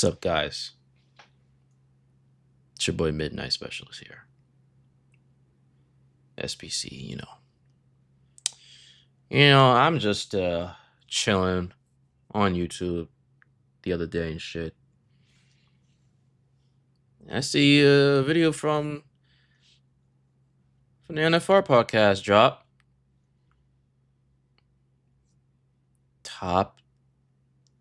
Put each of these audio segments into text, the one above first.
What's up, guys? It's your boy Midnight Specialist here. SPC, I'm just chilling on YouTube the other day and shit. I see a video from the Nfr Podcast drop. Top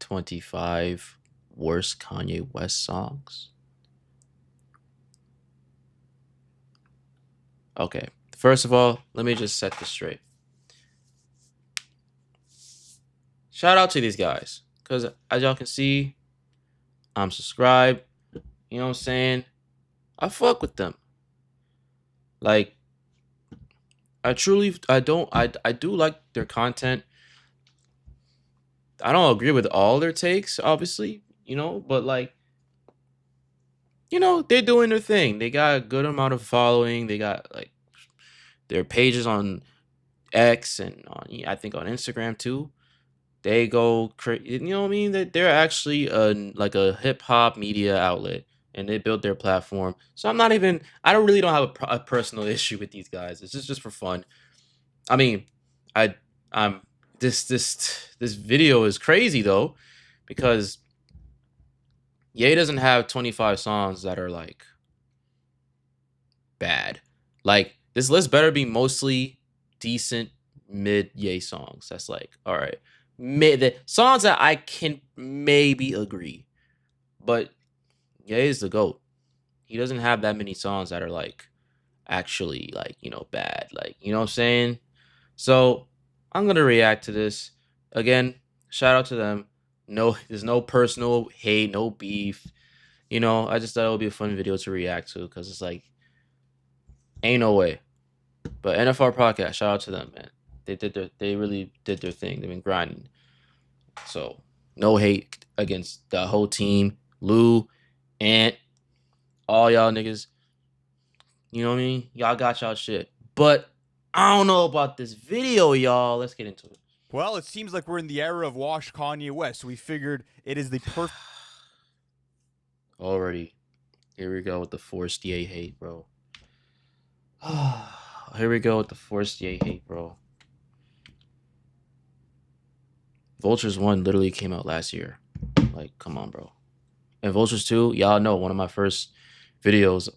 25 worst Kanye West songs. Okay, first of all, let me just set this straight. Shout out to these guys, because as y'all can see, I'm subscribed. You know what I'm saying? I fuck with them. Like, I do like their content. I don't agree with all their takes, obviously, but they're doing their thing. They got a good amount of following. They got like their pages on X and I think on Instagram too. They go crazy. You know what I mean? That they're actually like a hip hop media outlet, and they built their platform. So I don't have a personal issue with these guys. It's just for fun. I mean, I'm this video is crazy though, because Ye doesn't have 25 songs that are like bad. Like, this list better be mostly decent mid Ye songs. That's like, all right. The songs that I can maybe agree. But Ye is the GOAT. He doesn't have that many songs that are like actually like, bad. Like, you know what I'm saying? So I'm gonna react to this. Again, shout out to them. No, there's no personal hate, no beef. I just thought it would be a fun video to react to, because it's like, ain't no way. But Nfr Podcast, shout out to them, man. They really did their thing. They've been grinding. So no hate against the whole team. Lou, Ant, all y'all niggas. You know what I mean? Y'all got y'all shit. But I don't know about this video, y'all. Let's get into it. Well, it seems like we're in the era of Wash Kanye West. So we figured it is the perfect. Already. Here we go with the forced Ye hate, bro. Here we go with the forced Ye hate, bro. Vultures 1 literally came out last year. Like, come on, bro. And Vultures 2, y'all know, one of my first videos,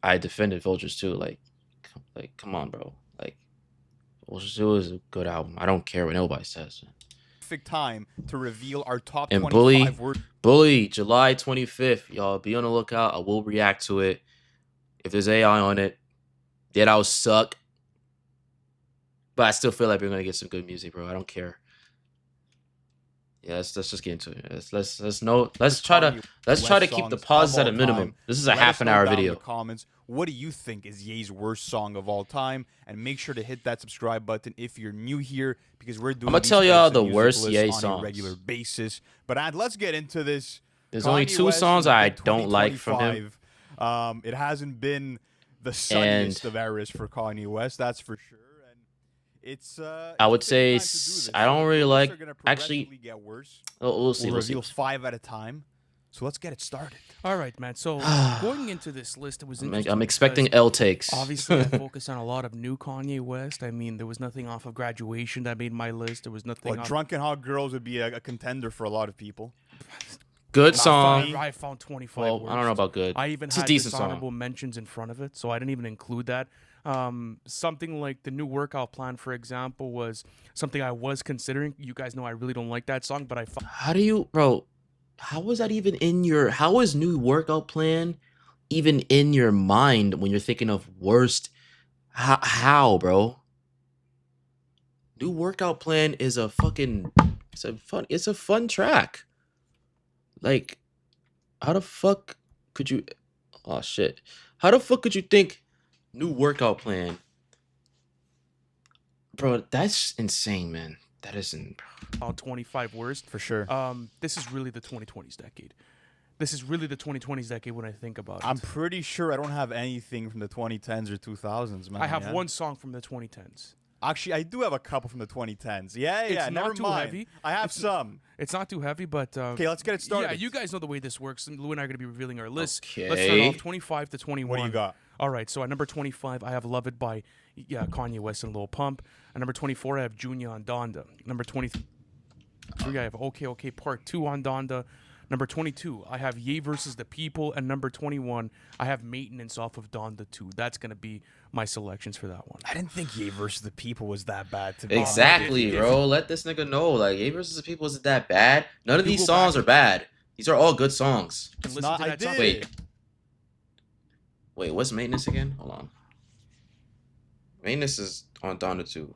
I defended Vultures 2. Like, come on, bro. Like, Vultures 2 is a good album. I don't care what nobody says. Perfect time to reveal our top and 25 words. Bully, July 25th. Y'all be on the lookout. I will react to it. If there's AI on it, Dead House suck. But I still feel like we're gonna get some good music, bro. I don't care. Yeah, let's just get into it. Let's try to keep the pauses at a minimum. This is a half an hour video. In the comments, what do you think is Ye's worst song of all time? And make sure to hit that subscribe button if you're new here, because we're doing. I'm gonna tell y'all the worst Ye songs on a regular basis. But let's get into this. There's only 2 songs I don't like from him. It hasn't been the sunniest of eras for Kanye West, that's for sure. It's I would say I don't really like. Actually, get worse. We'll see. We'll reveal 5 at a time. So let's get it started. All right, man. So going into this list, it was interesting. I'm expecting L takes. Obviously, I focus on a lot of new Kanye West. I mean, there was nothing off of Graduation that made my list. There was nothing. Well, Drunken Hot Girls would be a contender for a lot of people. Good song. I found 25. Well, worst. I don't know about good. I even it's had a decent dishonorable song. mentions in front of it, so I didn't even include that. Something like the new workout plan, for example, was something I was considering. You guys know I really don't like that song, but I how do you, bro? How was that even in your? How is new workout plan even in your mind when you're thinking of worst? How, bro? New workout plan is a fucking. It's a fun track. Like, how the fuck could you? Oh shit! How the fuck could you think? New workout plan, bro. That's insane, man. That isn't. 25 worst for sure. This is really the 2020s decade. This is really the 2020s decade when I think about it. I'm pretty sure I don't have anything from the 2010s or 2000s, man. I have one song from the 2010s. Actually, I do have a couple from the 2010s. Yeah, It's never not too mind. heavy. I have some. It's not too heavy, but Okay, let's get it started. yeah, you guys know the way this works. Lou and I are gonna be revealing our list. Let's start Okay. off 25 to 21. What do you got? All right, so at number 25, I have "Love It" by Kanye West and Lil Pump. At number 24, I have Junior on Donda. Number 23, I have "Okay Okay" Part 2 on Donda. Number 22, I have Ye versus the People. And number 21, I have Maintenance off of Donda 2. That's going to be my selections for that one. I didn't think Ye versus the People was that bad. To be honest. Exactly, bro. Let this nigga know. Like, Ye versus the People isn't that bad. None of You these go songs back- are bad. These are all good songs. And It's listen not. to I that song. did. Wait, what's Maintenance again? Hold on. Maintenance is on Donda 2.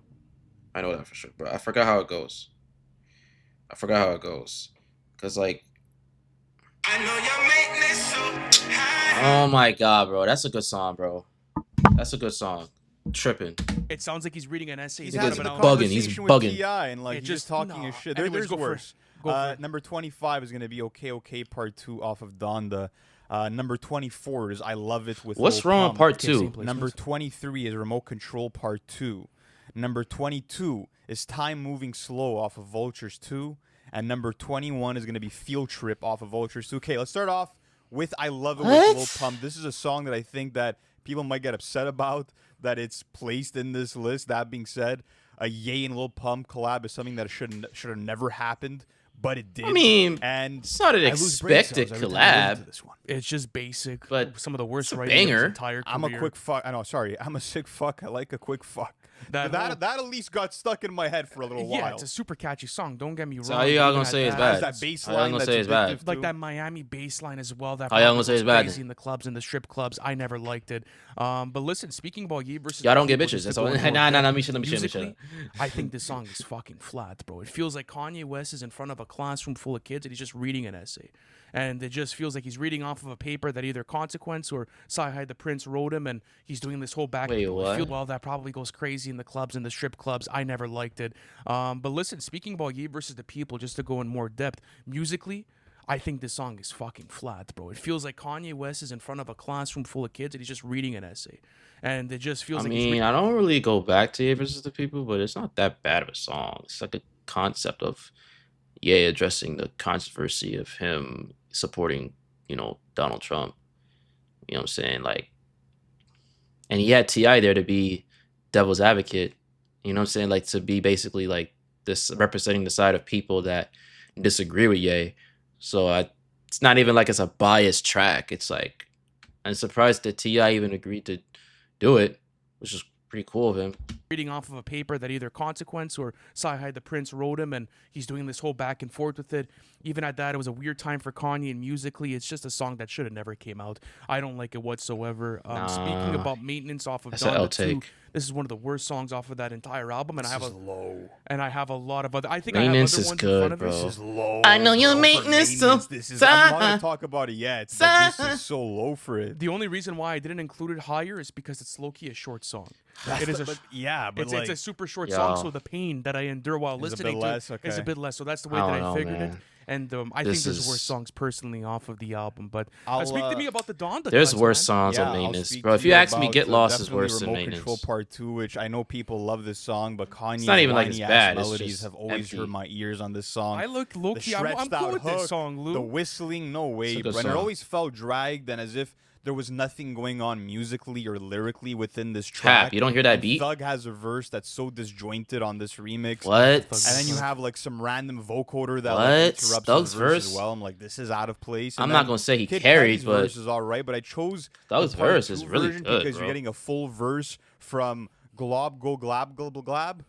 I know that for sure, bro. I forgot how it goes. Cause like, I know your maintenance so high. oh my god, bro, that's a good song, bro. That's a good song. Tripping. It sounds like he's reading an essay. He's Nigga's having a bugging, conversation he's with bugging. T.I. and like It he's just- just talking his nah. shit. Anyways, There's go for it. worse. Go for it. Number 25 is gonna be "Okay Okay" Part 2 off of Donda. Number 24 is "I Love It" with What's Lil wrong with Pump. part Okay, 2? same place. Number 23 is "Remote Control" Part 2. Number 22 is "Time Moving Slow" off of Vultures 2. And number 21 is going to be "Field Trip" off of Vultures 2. Okay, let's start off with "I Love It" What? with Lil Pump. This is a song that I think that people might get upset about that it's placed in this list. That being said, a Ye and Lil Pump collab is something that should have never happened, but it did. I mean, and it's not an I lose brain expected cells every time I listen to collab. this one. It's just basic, But some of the worst it's a writing of his banger. entire career. I'm a quick fuck. I know, sorry. I'm a sick fuck. I like a quick fuck. That That, whole- that at least got stuck in my head for a little Yeah, while. it's a super catchy song. Don't get me wrong. So how y'all even gonna at say it's that- bad? Has that bass How y'all line gonna that's say it's bad? addictive Like too. that Miami bass line as well. That How y'all probably gonna say goes it's bad crazy then? in the clubs and the strip clubs. I never liked it. But listen, speaking about Ye versus Y'all the don't get People, bitches. just to That's go all. into more Nah, depth, let me shut up. musically, I think this song is fucking flat, bro. It feels like Kanye West is in front of a classroom full of kids and he's just reading an essay. And it just feels like he's reading off of a paper that either Consequence or Sci-Hi the Prince wrote him, and he's doing this whole back. Wait, what? Well, that probably goes crazy in the clubs and the strip clubs. I never liked it. But listen, speaking about Ye versus the People, just to go in more depth, musically, I think this song is fucking flat, bro. It feels like Kanye West is in front of a classroom full of kids and he's just reading an essay. And it just feels I like he's mean, I don't really go back to Ye versus the People, but it's not that bad of a song. It's like a concept of Ye addressing the controversy of him supporting, Donald Trump. You know what I'm saying? Like, and he had T.I. there to be devil's advocate. You know what I'm saying? Like, to be basically like this representing the side of people that disagree with Ye. So it's not even like it's a biased track. It's like, I'm surprised that T.I. even agreed to do it, which is pretty cool of him. reading off of a paper that either Consequence or Sci-Hi the Prince wrote him, and he's doing this whole back and forth with it. Even at that, it was a weird time for Kanye, and musically, it's just a song that should have never came out. I don't like it whatsoever. Speaking Nah. about Maintenance off of That's an Donda L 2, take. this is one of the worst songs off of that entire album, and I have low. a lot of other. I think I have Maintenance other is ones good, in front of bro. me. This is low. I know your bro, for maintenance so This is. I'm not gonna sad. talk about it yet, but this is so low for it. The only reason why I didn't include it higher is because it's low-key a short song. It is a but it's a super short Yo. song, so the pain that I endure while Is a bit listening to less, it is a okay. bit less. So that's the way I that don't I know, figured it. man. And I This think there's worse is- songs personally off of the album. But I'll, speak to me about the Donda. There's cuts, worse man. songs Yeah, on I'll Maintenance, speak bro. to If you you ask me, about, Get Lost is definitely worse than Remote Maintenance. Control Part 2, which I know people love this song, but Kanye's not even like it's whiny-ass bad, it's melodies just have always empty. hurt my ears on this song. I look The low-key. I'm stretched cool out with hook, this song, Lou. the whistling, no way, good bro. And it song. always felt dragged and as if there was nothing going on musically or lyrically within this track. Cap, you don't hear that And beat? Thug has a verse that's so disjointed on this remix. What? And then you have like some random vocoder that like, What? interrupts Thug's his verse as verse? well. I'm like, this is out of place. And I'm then not gonna say he Kid carried, Cudi's but verse is all right. But I chose Thug's the part verse 2 is really version good, because bro. you're getting a full verse from Glob Go Glab Glab Glab.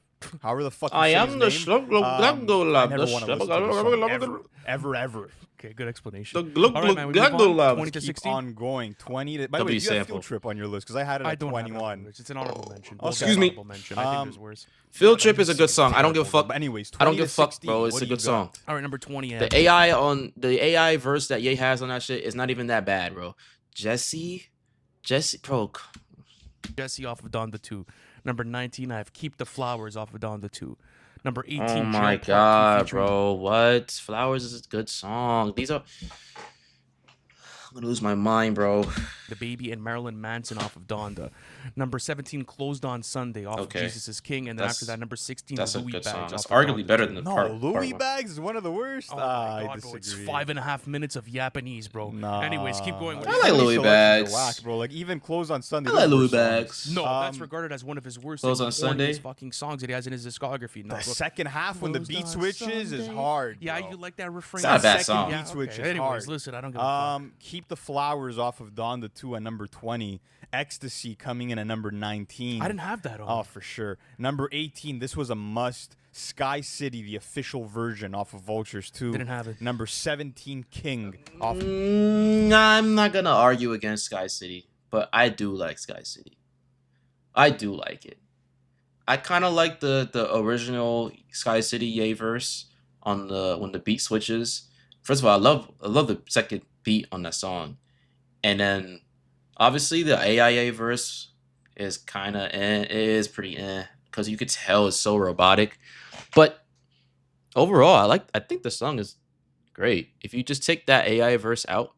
However the fuck you I say am his the name. Glub Glub Glub Glub I Glub, never the want to listen to Glub this Glub song Glub ever. Okay, good explanation. The Glub All right, man, we Glub move on. Glub 20 to Keep 16. on going. 20 to... By the way, W do you have sample. Field Trip on your list? Because I had it I at don't have it on 21. my list. It's an honorable mention. Okay. Excuse me. Honorable mention. I think there's worse. Field Trip is a good song. I don't give a fuck. But anyways, 20 I don't to give a fuck, 16, bro. It's what a do you good song. got? All right, number 20. The AI verse that Ye has on that shit is not even that bad, bro. Jesse, bro. Jesse off of Donda 2. Number 19, I have Keep the Flowers off of Donda 2. Number 18, Oh Jail my Part 2 god, featuring- bro. What? Flowers is a good song. These are. I'm gonna lose my mind, bro. the Baby, and Marilyn Manson off of Donda. Number 17, Closed on Sunday off Okay. of Jesus is King, and then after that, number 16, That's a Louis good Bags. song. That's off of arguably Donda better 2. than No, part Louis one. Bags is one of the worst. Oh my I god, bro! It's disagree. 5.5 minutes of Japanese, bro. Nah. Anyways, keep going. What I do you like think? Louis Selections are Bags. whack, bro. Like even Closed on Sunday. I like those were Louis songs. Bags. No, that's Um, regarded as one of his worst, Closed like, on corniest Sunday? fucking songs that he has in his discography. No, The bro. second half when the Closed beat on switches is Sunday. hard. Yeah, bro. you like that refrain. It's not a bad Second song. beat Yeah, switch okay. is Anyways, hard. listen, I don't give a fuck. Keep the Flowers off of Donda 2 at number 20. Ecstasy coming in at number 19. I didn't have that on. Oh, for sure. Number 18, this was a must. Sky City, the official version off of Vultures 2. Didn't have it. Number 17, King off. I'm not gonna argue against Sky City, but I do like Sky City. I do like it. I kind of like the original Sky City Yay verse on the when the beat switches. First of all, I love the second beat on that song, and then obviously the AIA verse is kind of it is pretty because you could tell it's so robotic, but overall I think the song is great. If you just take that AI verse out,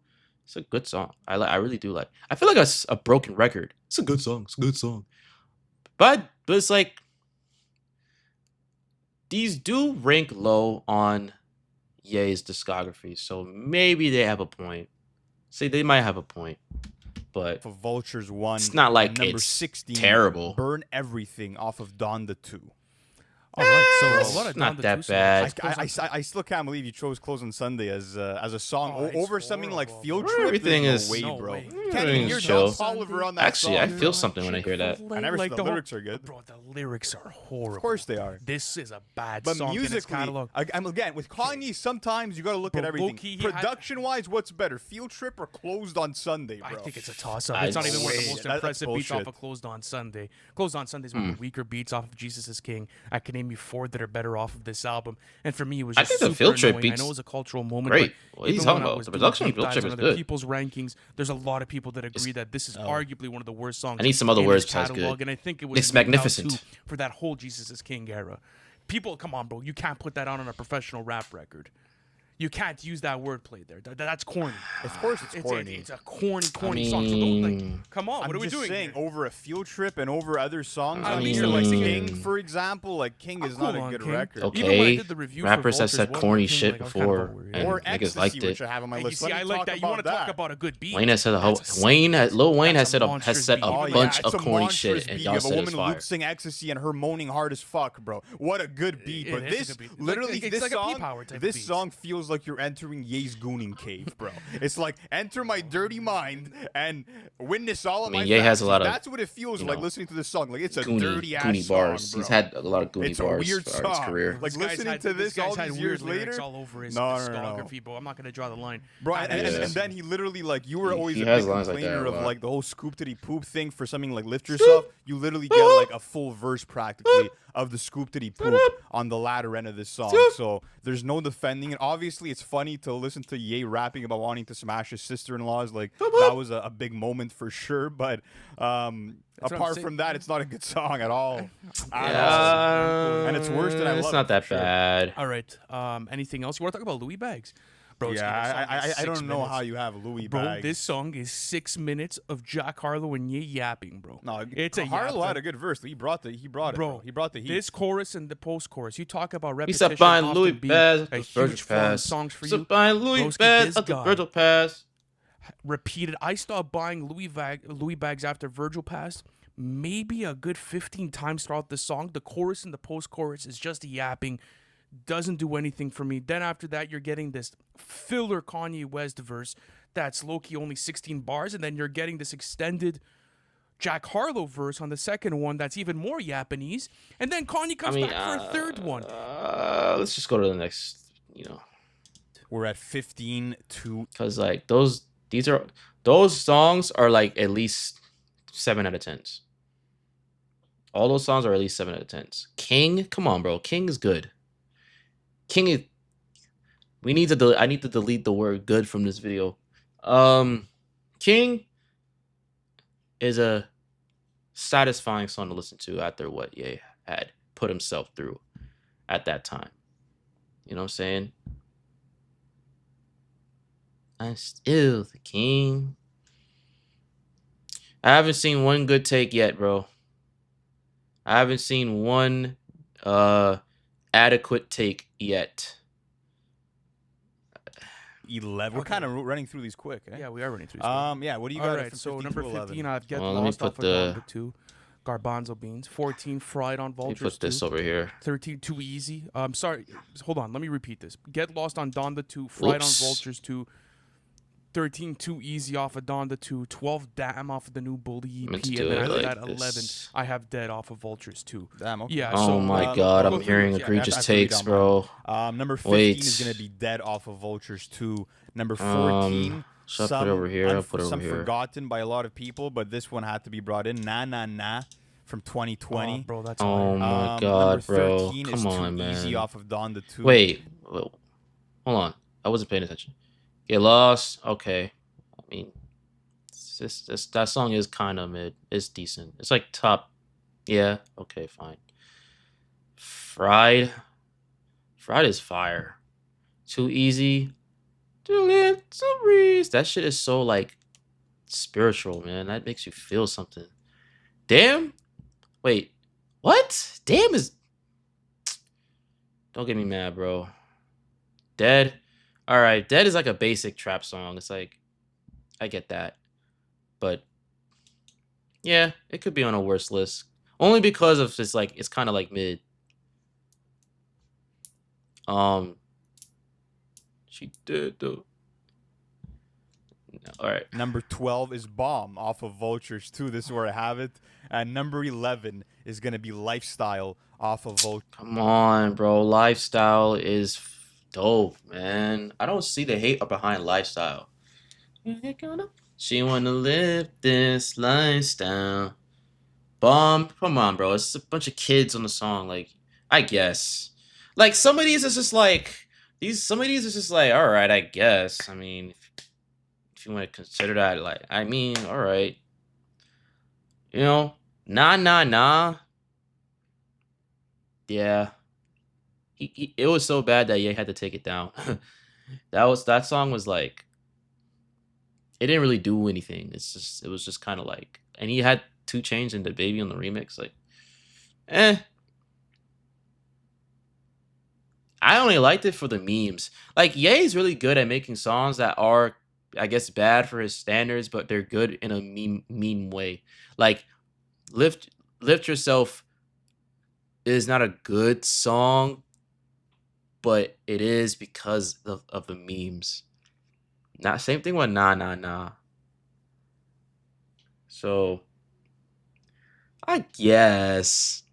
it's a good song. I really do like. I feel like a broken record. It's a good song. It's a good song. But it's like these do rank low on Ye's discography, so maybe they have a point. See, they might have a point, but For Vultures 1. it's not like and number it's 16, terrible. Burn Everything off of Donda 2. All right, so it's a lot of not Donda that 2 songs. bad. I still can't believe you chose Close on Sunday as a song Oh, it's over something like horrible, Field bro. Trip. Everything There's is- no way, No bro. way. Can't even Everything's hear chill. Don Toliver on that Actually, song. I feel something when I hear that. I never said the whole- lyrics are good. Bro, the lyrics are horrible. Of course they are. This is a bad But song in his musically, catalog. I'm again with Kanye. Sometimes you got to look Bro, at everything. low-key, he had- Production-wise, what's better, Field Trip or Closed on Sunday, bro? I think it's a toss-up. I'd It's not even one of the say- most That's impressive beats bullshit. off of Closed on Sunday. Closed on Sunday is one of the weaker beats off of Jesus is King. I can name you 4 that are better off of this album. And for me, it was I just think the super Field Trip annoying. I beats know it was a cultural moment. great. But What are you even talking when I about? was The doing production of deep Field dives Trip on is other good. people's rankings, there's a lot of people that agree that this is arguably one of the worst songs. I need some other in words his besides good. catalog, and I think it was It's moved out magnificent. too for that whole Jesus is King era. People, come on, bro. You can't put that on a professional rap record. You can't use that wordplay there. That's corny. Of course, it's corny. It's a corny song. So don't mean, come on. I'm What are we just doing? saying, here? over a Field Trip and over other songs. I I mean, mean, you're like mm. King, for example. Like King is cool not a on good King. record. Okay. Even when I did the review for Rappers have Vultures said 1, corny like, King, shit like, I was kind of before, over it. and Or niggas Ecstasy, liked it. which I have on my You list. see, Let me I like talk that. You want to about talk that. about a good beat? Wayne has said That's a Lil Wayne has that's a said monstrous a beat. Oh, bunch yeah, of it's a corny monstrous shit, and beat y'all of a said it's woman fire. lip-sync ecstasy and her moaning hard as fuck, bro. What a good beat, bro. It is a This good beat. It's literally, like- it's this like a song, P-Power type of this beat. song feels like you're entering Ye's gooning cave, bro. It's like enter my dirty mind and witness all of my. Ye has a lot of, That's what it feels you like know, listening to this song. Like it's a Goony dirty ass bars. song, bro. He's had a lot of goony It's a bars weird throughout his song. career. Like This guy's listening had- to this guy's all had these weird years lyrics later. all over his No, discography, bro. I'm not gonna draw the line. Bro, and Yeah. then he literally like you were always He a has big lines like that complainer a of lot. like the whole scoop titty poop thing for something like lift yourself. You literally get like a full verse practically of the scoop titty poop on the latter end of this song. So there's no defending it. Obviously, it's funny to listen to Ye rapping about wanting to smash his sister-in-laws. Like that was a big moment for sure. But what I'm apart saying. from that, it's not a good song at all. At all. Yeah, And it's worse than I It's Love not It, that for sure. bad. All right. Anything else? You want to talk about Louis Bags? Bro, this song Yeah, is I 6 don't know minutes. how you have Louis Bro, Bags. this song is 6 minutes of Jack Harlow and Ye yapping, bro. No, it's a Harlow yap had a good verse. He brought it. Bro, Bro. He brought the heat. This chorus and the post-chorus, you talk about He repetition. said buying often Louis being Bags a at the huge Virgil flaw in Pass. songs for He you. said buying Louis Broski, Bags this at the guy Virgil Pass. repeated. I stopped buying Louis Bags after Virgil passed. Maybe a good 15 times throughout the song. The chorus and the post-chorus is just yapping. Doesn't do anything for me. Then after that, you're getting this filler Kanye West verse that's low-key only 16 bars, and then you're getting this extended Jack Harlow verse on the second one that's even more Japanese, and then Kanye comes back for a third one. Let's just go to the next, We're at 15 to because like those songs are like at least 7 out of 10s. All those songs are at least 7 out of 10s. King, come on, bro. King is good. King is. I need to delete the word "good" from this video. King is a satisfying song to listen to after what Ye had put himself through at that time. You know what I'm saying? I'm still the king. I haven't seen one good take yet, bro. I haven't seen one adequate take yet. 11. We're Okay. kind of running through these quick. Eh? Yeah, we are running through. This Yeah. What do you All got? right, from so 15 number to 11? 15, I've Get Well, let me Lost put off of the- Donda 2. Garbanzo beans. 14, Fried on Let me Vultures put this 2. over here. 13, Too Easy. Sorry, hold on. Let me repeat this. Get Lost on Donda 2. Fried Oops. on Vultures 2. 13, Too Easy off of Donda 2. 12, Damn off of the new Bully Meant to EP. do And then it after like that, 11, this. I have Dead off of Vultures 2. Damn. Okay. Yeah, Oh so, my uh, god, go I'm through hearing yours. Yeah, egregious after we takes, got mine. bro. Number 15 Wait. is gonna be Dead off of Vultures 2. Number 14, Should I put it over here? I'll put it over some here. forgotten by a lot of people, but this one had to be brought in. Nah Nah Nah from 2020. Oh, bro, that's Oh hard. my Number god, bro. 13 is Come Too on, Easy man. off of Donda 2. Wait. Hold on. I wasn't paying attention. Get Lost. Okay. I mean, that song is kind of mid. It's decent. It's like top. Yeah. Okay, fine. Fried is fire. Too Easy. Too little breeze. That shit is so like spiritual, man. That makes you feel something. Damn. Wait. What? Damn is. Don't get me mad, bro. Dead. All right. Dead is like a basic trap song. It's like, I get that. But yeah, it could be on a worse list. Only because of just like, it's kind of like mid. She did though. No, all right. Number 12 is Bomb off of Vultures 2. This is where I have it. And number 11 is gonna be Lifestyle off of Vultures. Come on, bro. Lifestyle is dope, man. I don't see the hate behind Lifestyle. She wanna live this lifestyle. Bomb. Come on, bro. It's a bunch of kids on the song. Like, I guess. Like, some of these is just like some of these is just like, all right, I guess. I mean, if you want to consider that, like, I mean, all right. You know, nah, nah, nah. Yeah. It was so bad that Ye had to take it down. that song was like, it didn't really do anything. It was just kind of like, and he had 2 Chainz and the Baby on the remix. Like, I only liked it for the memes. Like, Ye's really good at making songs that are, I guess, bad for his standards, but they're good in a meme way. Like, Lift Yourself is not a good song, but it is because of the memes. Not same thing with Nah Nah Nah. So I guess.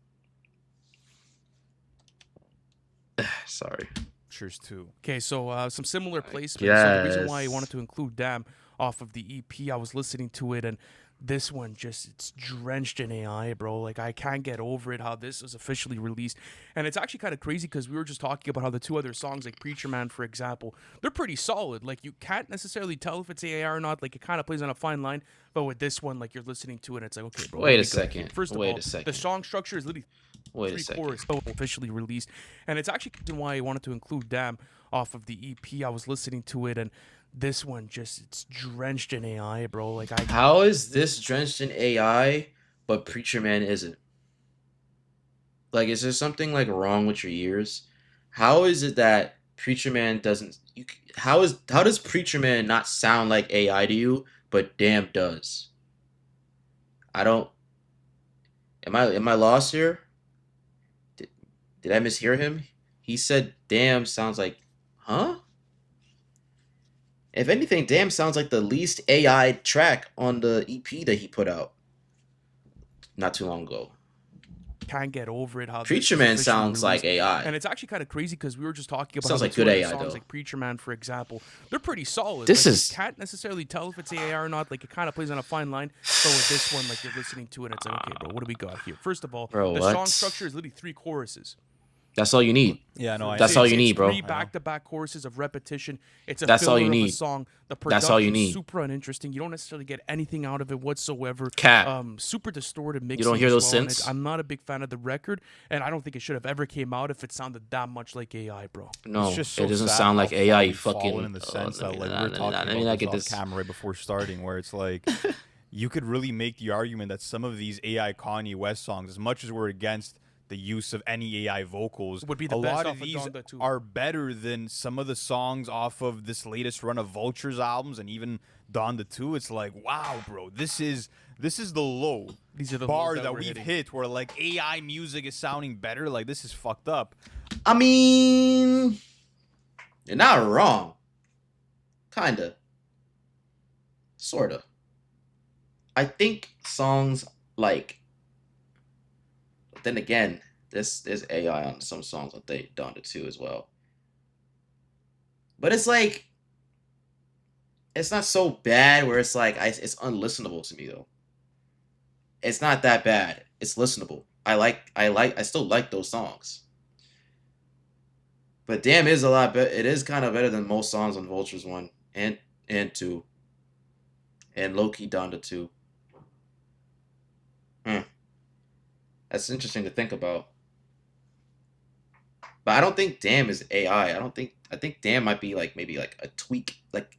Sorry. Vultures 2. Okay, so some similar placements. So the reason why I guess. wanted to include Damn off of the EP, I was listening to it, and this one it's drenched in AI, bro. Like, I can't get over it how this was officially released. And it's actually kind of crazy because we were just talking about how the 2 other songs, like Preacher Man, for example, they're pretty solid. Like, you can't necessarily tell if it's AI or not. Like, it kind of plays on a fine line. But with this one, like, you're listening to it, and it's like, okay, bro. Wait let a me go here. second. First of Wait all, a second. the song structure is literally Wait a 3 second. chorus officially released, and it's actually why I wanted to include Damn off of the EP. I was listening to it, and this one it's drenched in AI, bro. Like, How is this drenched in AI, but Preacher Man isn't? Like, is there something like wrong with your ears? How is it that Preacher Man doesn't? How does Preacher Man not sound like AI to you, but Damn does? I don't. Am I lost here? Did I mishear him? He said Damn sounds like, huh? If anything, Damn sounds like the least AI track on the EP that he put out not too long ago. can't get over it how Preacher this was Man officially sounds like released. AI. And it's actually kind of crazy because we were just talking about Sounds how like the 2 good other AI, songs, though. like Preacher Man, for example, they're pretty solid. This Like, is- you can't necessarily tell if it's AI or not. Like, it kind of plays on a fine line. So with this one, like, you're listening to it, it's like, okay, bro, what do we got here? First of all, Bro, the what? song structure is literally 3 choruses. That's all you need. Yeah, no, That's all you It's need, bro. 3 back-to-back choruses of repetition. It's a That's all filler you of a need. song. The That's all you production's need. super uninteresting. You don't necessarily get anything out of it whatsoever. Cap. Super distorted mixing. don't hear as those well, and synths? I'm not a big fan of the record, and I don't think it should have ever came out if it sounded that much like AI, bro. No, It's just so it doesn't sad sound how like AI. far You we've fallen fucking. in the sense let that me like not- we're let me talking not- let me about not this get off this. camera right before starting, where it's like you could really make the argument that some of these AI Kanye West songs, as much as we're against the use of any AI vocals, Would be the a best lot off of of these Donda too. are better than some of the songs off of this latest run of Vulture's albums and even Donda 2. It's like, wow, bro, this is the low These are the bar lows that we're we've hitting. hit where like AI music is sounding better. Like, this is fucked up. I mean, you're not wrong. Kinda. Sorta. I think songs like. But then again, there's AI on some songs that they done it too as well. But it's like, it's not so bad where it's like it's unlistenable to me though. It's not that bad. It's listenable. I still like those songs. But damn is a lot better. It is kind of better than most songs on Vultures 1 and 2. And low-key Donda 2. That's interesting to think about. But I don't think Damn is AI. I think Damn might be like maybe like a tweak, like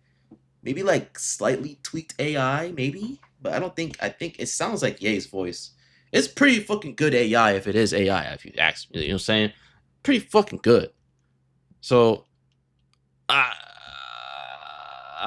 maybe like slightly tweaked AI, maybe. But I think it sounds like Ye's voice. It's pretty fucking good AI if it is AI, if you ask me. You know what I'm saying? Pretty fucking good. So I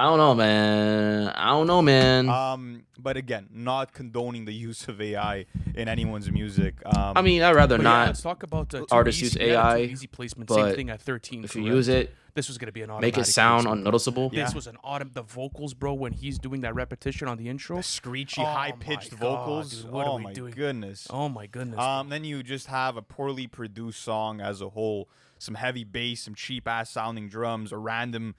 don't know, man. I don't know, man. But again, not condoning the use of AI in anyone's music. I mean, I'd rather But yeah, not let's talk about the artists use easy, we had a AI, easy placement. but Same thing at 13. if you correct. use it, This was gonna be an automatic make it sound placement, bro. unnoticeable. Yeah. This was an the vocals, bro, when he's doing that repetition on the intro. The screechy, Oh high-pitched my God, vocals. dude, what are Oh we my doing? goodness. Oh my goodness. bro. Then you just have a poorly produced song as a whole. Some heavy bass, some cheap-ass sounding drums, a random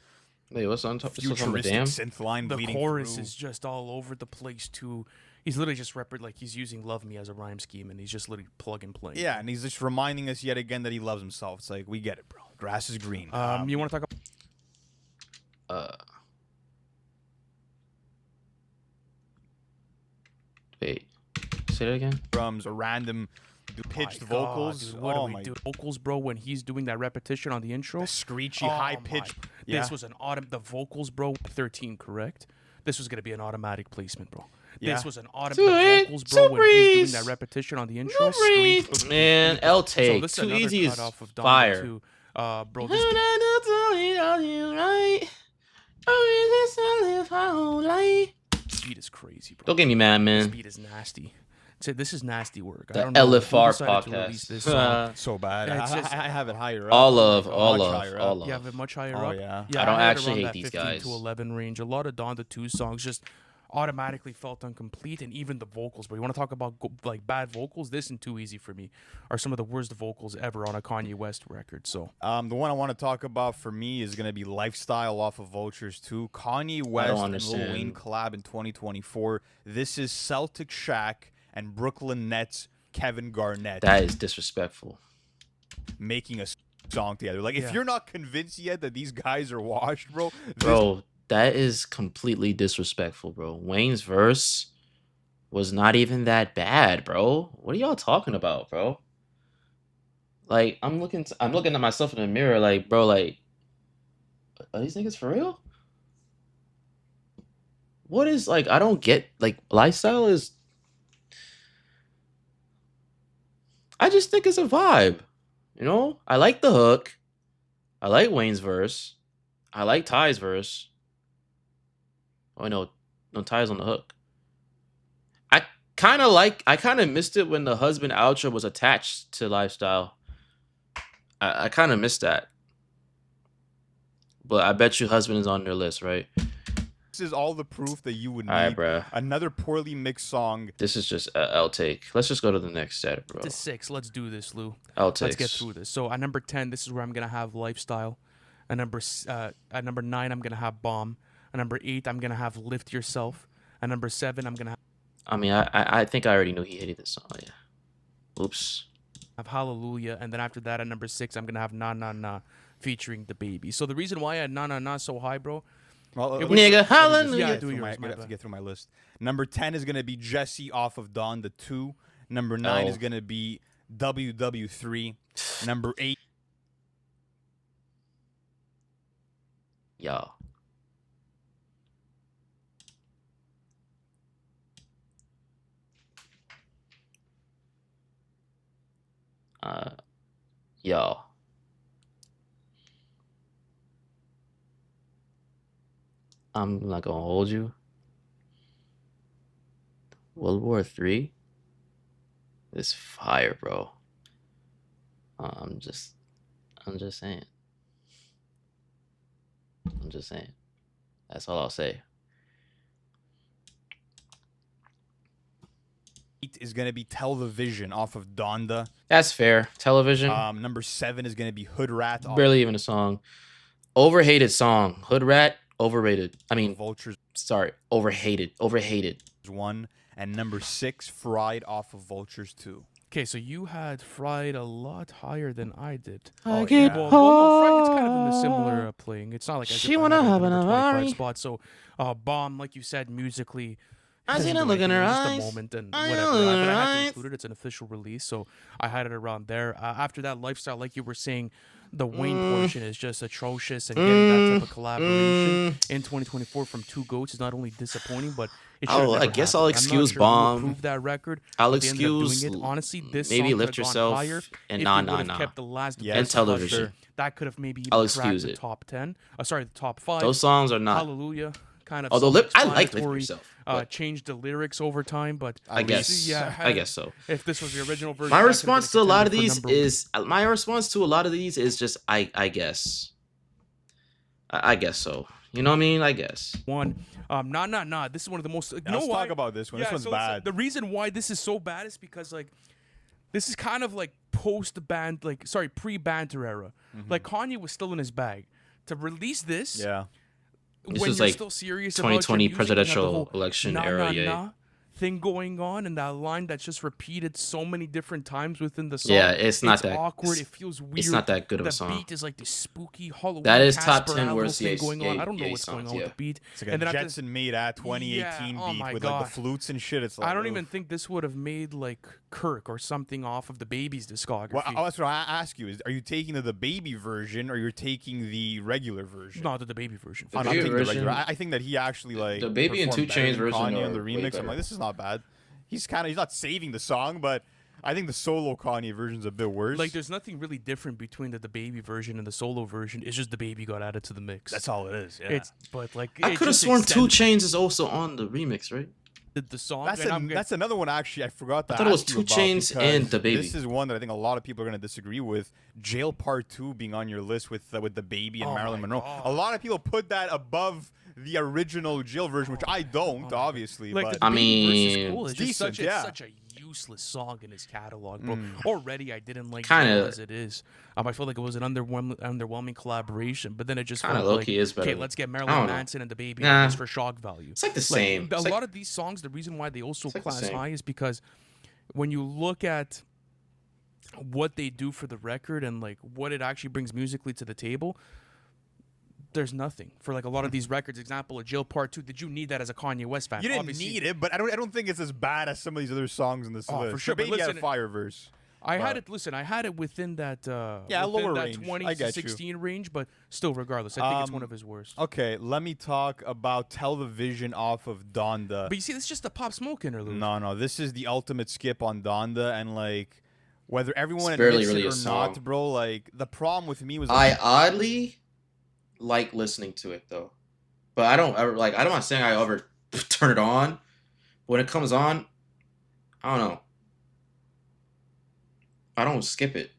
Wait, what's on top? This is on the futuristic Damn? synth line The bleeding chorus through. is just all over the place too. He's literally just like he's using "Love Me" as a rhyme scheme, and he's just literally plug and play. Yeah, and he's just reminding us yet again that he loves himself. It's like, we get it, bro. Grass is green. You want to talk about? Wait, say that again. Drums, a random pitched My God, vocals. dude, what oh do my we do? Vocals, bro, when he's doing that repetition on the intro. The screechy, Oh high-pitched. my- Yeah. This was an the vocals, bro. 13, correct? This was gonna be an automatic placement, bro. Yeah. This was an Do the it, vocals, bro, when he's breeze. doing that repetition on the intro. Breeze. Man, L So take. this is Too another easy cut is off of Donda fire. too. Bro, this beat is crazy, bro. Don't get me mad, This man. beat is nasty. This is nasty work. The I don't know who LFR decided to release podcast. this song. So bad. Yeah, it's just- I have it higher up. All Oh my love, God, all much love, higher all up. love. You have it much higher Oh, up. yeah. I don't had it actually around hate that these 15 guys. to 11 range. A lot of Donda 2 songs just automatically felt incomplete, and even the vocals. But you want to talk about like bad vocals? This and Too Easy for me are some of the worst vocals ever on a Kanye West record. So The one I want to talk about for me is going to be Lifestyle off of Vultures 2. Kanye West and Lil understand. Wayne collab in 2024. This is Celtic Shaq and Brooklyn Nets Kevin Garnett That is disrespectful. making a song together. Like, if Yeah. you're not convinced yet that these guys are washed, bro, Bro, that is completely disrespectful, bro. Wayne's verse was not even that bad, bro. What are y'all talking about, bro? Like, I'm looking at myself in the mirror, like, bro, like, are these niggas for real? What is, like, I don't get, like, lifestyle is, I just think it's a vibe, you know? I like the hook. I like Wayne's verse. I like Ty's verse. Oh, no Ty's on the hook. I kind of missed it when the husband outro was attached to lifestyle. I kind of missed that. But I bet you husband is on their list, right? this is all the proof that you would need. All right, bro. Another poorly mixed song. This is just I'll take. Let's just go to the next set, bro. to 6. Let's do this, Lou. I'll take. Let's get through this. So at number 10, this is where I'm gonna have Lifestyle. At number 9, I'm gonna have Bomb. At number 8, I'm gonna have Lift Yourself. At number 7, I'm gonna I mean, I think I already knew he hated this song. Yeah. Oops. have Hallelujah, and then after that, at number 6, I'm gonna have Na Na Na, featuring the Baby. So the reason why I had Na Na Na so high, bro. Well, It let was- me Nigga, just hallelujah. Yeah, get do through yours, my- my I have to bad. get through my list. Number 10 is gonna be Jesse off of Dawn the 2. Number 9 is Oh. gonna be WW3. Number 8. Y'all. Yo. I'm not gonna hold you. World War III is fire, bro. I'm just saying. I'm just saying. That's all I'll say. Is going to be Television off of Donda. That's fair. Television. Number 7 is going to be Hood Rat. Barely even a song. Overhated song. Hood Rat. Overrated. I mean, Vultures. Sorry. Overhated. 1. And number 6, Fried off of Vultures 2. Okay, so you had Fried a lot higher than I did. I get Well, no, Fried, it's kind of in the similar playing. It's not like She I wanna had have it in an the 25 Ferrari. spot. So, Bomb, like you said, musically. I seen doesn't a do look in anything, her it's just eyes. a moment and I whatever. know But her I had to eyes. include it. It's an official release, so I had it around there. After that, Lifestyle, like you were saying, the Wayne portion is just atrocious, and getting that type of collaboration in 2024 from two goats is not only disappointing, but it should. I guess I'll excuse I'm not sure Bomb. Who approved that record? I'll but they ended up excuse doing it. Honestly, this maybe song Lift could've gone Yourself higher and if Nah they Nah would've Nah. kept the last Yeah, And best cut Television. there. That could have maybe I'll even cracked excuse the it. top 10. Sorry, the top 5. Those songs are not. Hallelujah. Kind of Although I like Lift self-explanatory, Yourself. but changed the lyrics over time, but I guess. yeah, I guess so. if this was the original version, My that could've response been to a lot of contender these for is just I guess. I guess so. You know what I mean? I guess. one. Nah. This is one of the most. You know Let's why? talk about this one. Yeah, This one's so bad. the reason why this is so bad is because like this is kind of like pre-banter era. Like Kanye was still in his bag to release this. Yeah. This when was you're like still serious 2020 about your music, you have the presidential whole election nah, era, nah, yeah. nah thing going on, and that line that's just repeated so many different times within the song. Yeah, it's not that awkward. it's- It feels weird. It's not that good of The a song. beat is like this spooky Halloween. That is top Casper 10 Albert worst thing Ye- going on. Ye- I don't know Ye what's going on songs, with the beat. It's like and a then after- Jetson made at 2018 Yeah, oh beat my with like God. the flutes and shit. It's like I don't ugh. even think this would have made like Kirk or something off of the Baby's discography. Well, that's what I ask you: are you taking the baby version, or you're taking the regular version? Not the Baby version. The I'm Baby taking the version- regular. I think that he actually like the Baby and 2 performed better Chainz than version Kanye are on the way remix. I'm better. like, this is not bad. He's not saving the song, but I think the solo Kanye version's a bit worse. Like, there's nothing really different between the Baby version and the solo version. It's just the Baby got added to the mix. that's all it is. Yeah. It's but like I it could have just sworn 2 extended Chainz is also on the remix, right? the song. That's and I'm that's another one actually I forgot to I thought it was ask you 2 about Chainz because and the Baby. This is one that I think a lot of people are going to disagree with. Jail Part 2 being on your list with the Baby and Oh Marilyn my Monroe. God. A lot of people put that above the original Jail version, which I don't, obviously. like but the I Baby verse is mean, cool. It's it's just decent, yeah. such a useless song in his catalog, bro. Already I didn't like Kinda- it as it is. I feel like it was an underwhelming collaboration, but then it just Kinda felt low-key like, is better. okay, let's get I Marilyn don't know. Manson and the Baby Nah. on this for shock value. It's like the same. A It's like- lot of these songs, the reason why they also like the class same. high is because when you look at what they do for the record and like what it actually brings musically to the table, there's nothing for like a lot of these records. Example, a Jail Part 2. Did you need that as a Kanye West fan? you didn't Obviously, need it, but I don't think it's as bad as some of these other songs in this Oh, list. for sure, The but Baby had a listen- fire verse. I had it. Listen, I had it within that. Yeah, within lower that range. 20 I to get you. 16 range, but still, regardless, I think it's one of his worst. Okay, let me talk about Television off of Donda. But you see, it's just a Pop Smoke interlude. No, this is the ultimate skip on Donda, and like whether everyone It's barely admits really it a or not, song. bro. Like the problem with me was I oddly like listening to it though, but I don't ever like. I'm not saying I ever turn it on. When it comes on, I don't know. I don't skip it.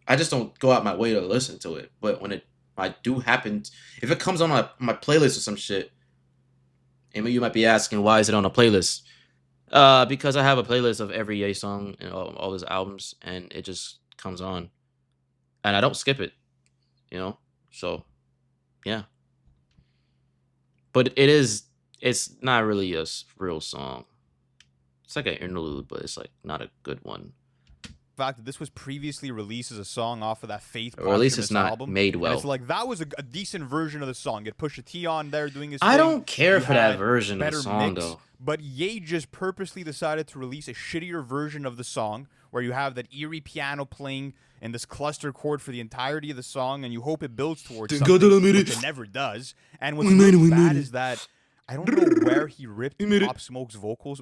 I just don't go out my way to listen to it. But when I do happen, if it comes on my playlist or some shit, and you might be asking why is it on a playlist? Because I have a playlist of every Ye song and all his albums, and it just comes on, and I don't skip it. You know, so yeah. But it's not really a real song. It's like an interlude, but it's like not a good one. the fact that this was previously released as a song off of that Faith Or at least it's posthumous not album. made And well. it's like that was a decent version of the song. It pushed a T on there doing his I thing. don't care You for that had version of the better song mix, though. But Ye just purposely decided to release a shittier version of the song where you have that eerie piano playing in this cluster chord for the entirety of the song, and you hope it builds towards something, which it never does. And what's really bad is that I don't know where he ripped Pop Smoke's vocals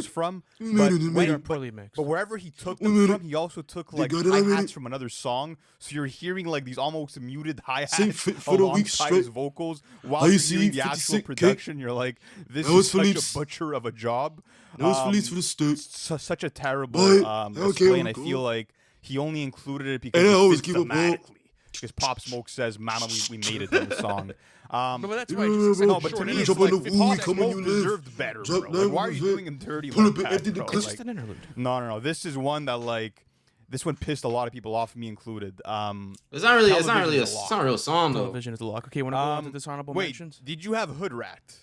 from, but They are poorly mixed. But wherever he took them from, he also took like hi-hats from another song. So you're hearing like these almost muted hi-hats alongside his vocals while you're hearing the actual production. You're like, this is such a butcher of a job. Such a terrible display, and I feel like he only included it because it fits thematically. Because Pop Smoke says, "Mama, we made it" in the song. No, but that's right. No, but to me, it's like, Pop Smoke deserved better, bro. Like, why are you doing him dirty like that, bro? It's just an interlude. No. This is one that like, this one pissed a lot of people off, me included. It's not really a real song though. Television is a lock. Okay, want to go on to dishonorable mentions? Did you have Hood Rat?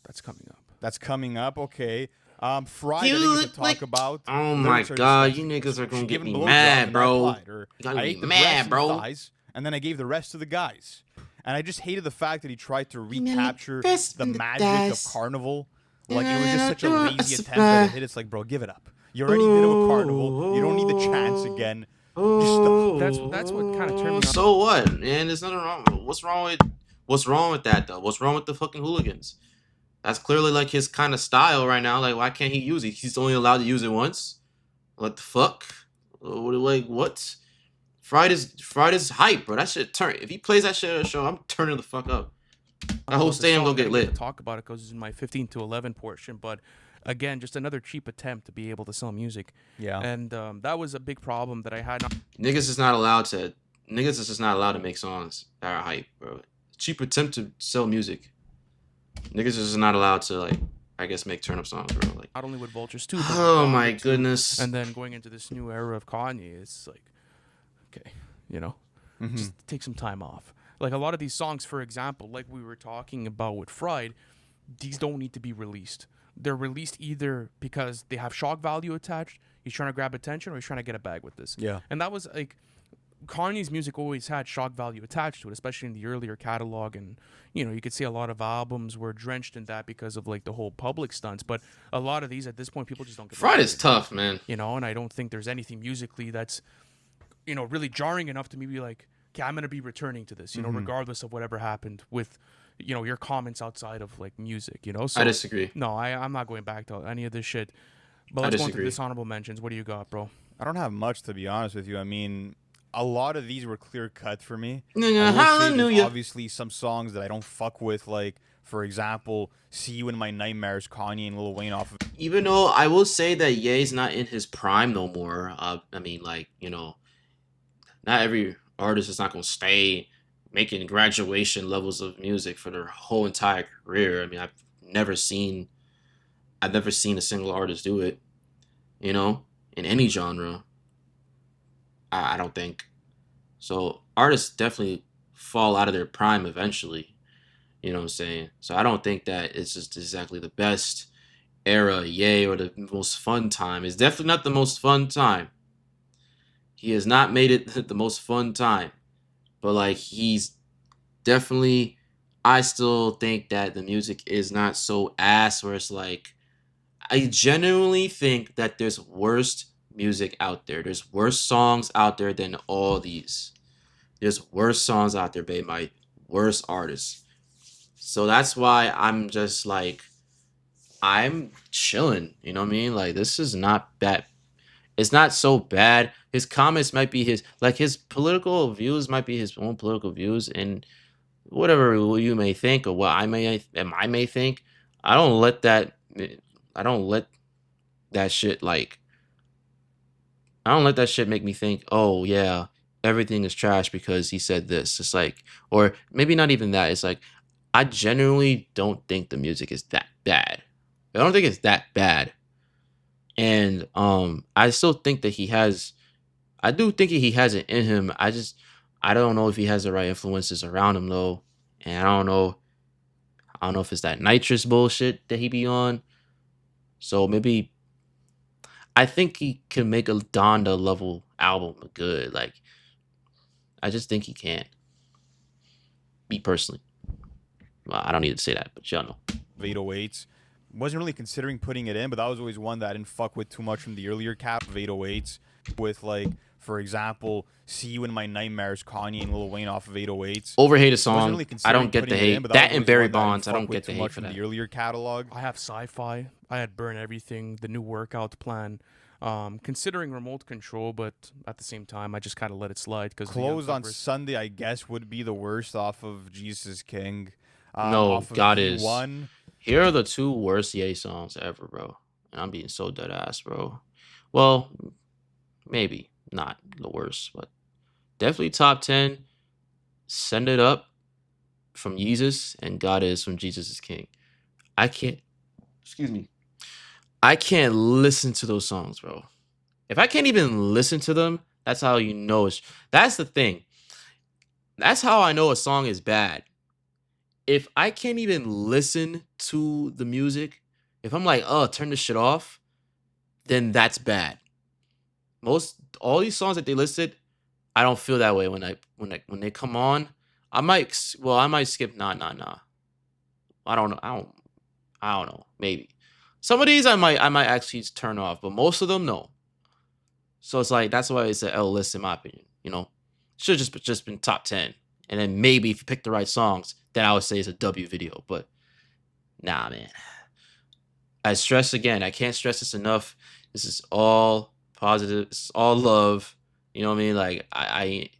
That's coming up. That's coming up. Okay. Friday, to talk about. Oh my god, you niggas are gonna get me mad, bro. I ate the mad, bro. And then I gave the rest to the guys. And I just hated the fact that he tried to recapture the magic of Carnival. Like, it was just such a lazy attempt at a hit. It's like, bro, give it up. You already did it with Carnival. You don't need the chance again. That's what kind of turned me on. So what, man? There's nothing wrong. What's wrong with that though? What's wrong with the fucking hooligans? That's clearly like his kind of style right now. Like, why can't he use it? He's only allowed to use it once. What the fuck? Like, what? Friday's hype, bro. That shit turn. If he plays that shit at a show, I'm turning the fuck up. That whole stadium gonna get lit. Talk about it because it's in my 15 to 11 portion, but again, just another cheap attempt to be able to sell music. Yeah. And that was a big problem that I had. Niggas is not allowed to make songs that are hype, bro. Cheap attempt to sell music. Niggas is just not allowed to, like, I guess, make turn up songs, bro. Like, not only with Vultures too. Oh my goodness. And then going into this new era of Kanye, it's like, okay, just take some time off. Like, a lot of these songs, for example, like we were talking about with Fried, these don't need to be released. They're released either because they have shock value attached, he's trying to grab attention, or he's trying to get a bag with this. Yeah. And that was like, Kanye's music always had shock value attached to it, especially in the earlier catalog. And, you could see a lot of albums were drenched in that because of, like, the whole public stunts. But a lot of these, at this point, people just don't get Fried is tough, man. And I don't think there's anything musically that's, really jarring enough to me be like, okay, I'm going to be returning to this, regardless of whatever happened with, your comments outside of, like, music, So, I disagree. No, I'm not going back to any of this shit. But let's go into dishonorable mentions. What do you got, bro? I don't have much, to be honest with you. I mean, a lot of these were clear cut for me. Hallelujah. Obviously, some songs that I don't fuck with, like, for example, "See You in My Nightmares," Kanye and Lil Wayne off of. Even though I will say that Ye's not in his prime no more. I mean, like, not every artist is not gonna stay making graduation levels of music for their whole entire career. I mean, I've never seen a single artist do it, in any genre. I don't think. So artists definitely fall out of their prime eventually. You know what I'm saying? So I don't think that it's just exactly the best era, Ye, or the most fun time. It's definitely not the most fun time. He has not made it the most fun time. But, like, he's definitely, I still think that the music is not so ass where it's like, I genuinely think that there's worse music out there. There's worse songs out there than all these. There's worse songs out there, babe, by worse artists. So that's why I'm just like, I'm chilling. You know what I mean? Like, this is not bad. It's not so bad. His comments might be his political views might be his own political views, and whatever you may think or what I may think, I don't let that shit make me think, oh yeah, everything is trash because he said this. It's like, or maybe not even that. It's like, I genuinely don't think the music is that bad. I don't think it's that bad. And I still think that I do think he has it in him. I don't know if he has the right influences around him though. And I don't know if it's that nitrous bullshit that he be on. So maybe I think he can make a Donda level album good. Like, I just think he can. Me personally. Well, I don't need to say that, but y'all know. 808s. Wasn't really considering putting it in, but that was always one that I didn't fuck with too much from the earlier cap of 808s. With, like, For example, "See You in My Nightmares," Kanye and Lil Wayne off of 808s. Overhated I wasn't song. really I considering don't get the putting it in, hate. but That was and always Barry one that I didn't Bonds. I fuck don't with get the too hate much for from that. the earlier catalog. I have Sci-Fi. I had Burn Everything, the new workout plan. Considering Remote Control, but at the same time, I just kind of let it slide because Closed on Sunday, I guess, would be the worst off of Jesus King. No, Off of God is. V1. Here are the 2 worst Ye songs ever, bro. And I'm being so dead ass, bro. Well, maybe not the worst, but definitely top 10. Send It Up from Yeezus and God Is from Jesus is King. I can't, excuse me. I can't listen to those songs, bro. If I can't even listen to them, that's how you know that's the thing. That's how I know a song is bad. If I can't even listen to the music, if I'm like, oh, turn this shit off, then that's bad. All these songs that they listed, I don't feel that way when they come on. I might skip nah. I don't know. I don't know. Maybe. Some of these I might actually turn off, but most of them no. So it's like that's why it's an L list in my opinion. You know, should just been top 10, and then maybe if you pick the right songs, then I would say it's a W video. But nah, man. I stress again. I can't stress this enough. This is all positive. It's all love. You know what I mean? Like I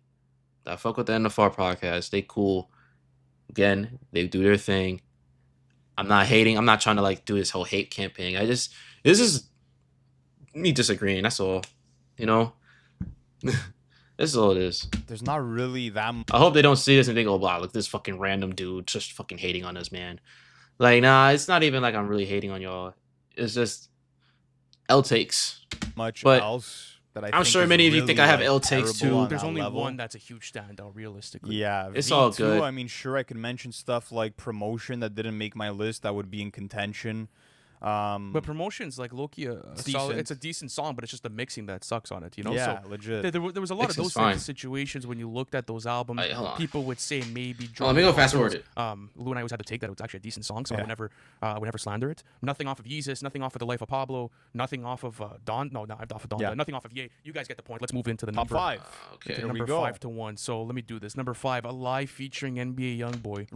fuck with the Nfr Podcast. They cool. Again, they do their thing. I'm not hating. I'm not trying to like do this whole hate campaign. This is me disagreeing. That's all. You know? This is all it is. There's not really that I hope they don't see this and think, oh, wow, look, this fucking random dude just fucking hating on us, man. Like, nah, it's not even like I'm really hating on y'all. It's just L takes. much But else that I'm sure many of you think I have L takes too. There's only one that's a huge standout, realistically. Yeah, It's V2, all good. I mean, sure, I could mention stuff like Promotion that didn't make my list that would be in contention. But Promotion's like Loki, decent. it's a decent song, but it's just the mixing that sucks on it, you know? Yeah, So legit. there was a lot of Mixing's those types fine. of situations when you looked at those albums. Wait, hold on. People would say maybe. Oh, let me go fast forward it. Lou and I always had to take that. It was actually a decent song, so Yeah. I would never slander it. Nothing off of Yeezus, nothing off of The Life of Pablo, nothing off of Don. No, not off of Don. Yeah. Nothing off of Ye. You guys get the point. Let's move into the Top number. 5. Okay. Here we Number go. 5-1. So let me do this. Number 5, Alive featuring NBA YoungBoy.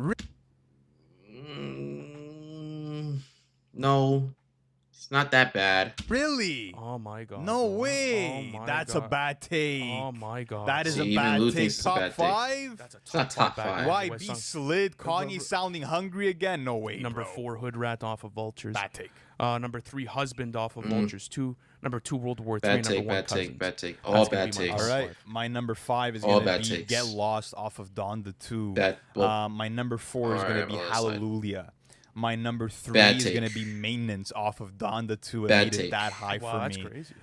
No, it's not that bad. Really? Oh my god. No bro. way. Oh my That's god. a bad take. Oh my god. That is See, a even bad Lou take. thinks it's a Top bad take. 5? That's a It's not top bad five. Why West be song. slid? Kanye Number- sounding hungry again? No way. Number bro. 4, Hood Rat off of Vultures. Bad take. Number 3, Husband off of Vultures 2. Number 2, World War 3. Bad Number take, 1, bad Cousins. take, bad take. That's All gonna bad be my takes. All top right. 5. My number 5 is All going bad to be takes. Get Lost off of Donda 2. Bad. My number 4 is going to Alright, be well, that's fine. Hallelujah. My number 3 Bad is take. going to be Maintenance off of Donda 2. It Bad made it take. that high Wow, for that's me. crazy.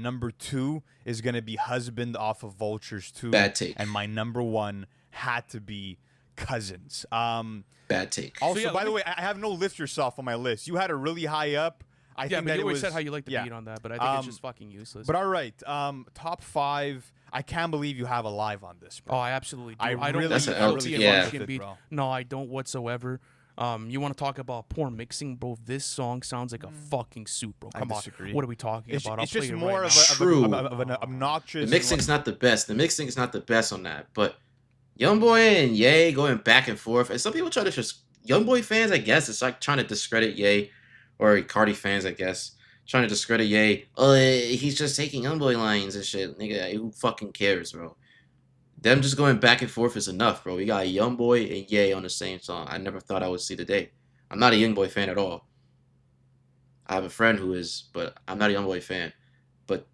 Number 2 is going to be Husband off of Vultures 2. Bad take. And my number 1 had to be Cousins. Bad take. Also, yeah, by let the me- way, I have no Lift Yourself on my list. You had it really high up. I Yeah, think but that you it always was, said how you like the yeah. beat on that, but I think it's just fucking useless. But all right, top 5. I can't believe you have Alive on this, bro. Oh, I absolutely do. I don't really- That's an I don't LT, see a yeah. Russian beat. Bro. No, I don't whatsoever. You want to talk about poor mixing, bro? This song sounds like a fucking soup, bro. Come on, disagree. what are we talking It's, about? I'll it's play just it more right of, now. True. of an The obnoxious. mixing's not the best. The mixing is not the best on that. But YoungBoy and Ye going back and forth. And some people try to just YoungBoy fans, I guess, it's like trying to discredit Ye, or Cardi fans, I guess, trying to discredit Ye. Oh, he's just taking YoungBoy lines and shit. Nigga, who fucking cares, bro? Them just going back and forth is enough, bro. We got YoungBoy and Ye on the same song. I never thought I would see the day. I'm not a YoungBoy fan at all. I have a friend who is, but I'm not a YoungBoy fan. But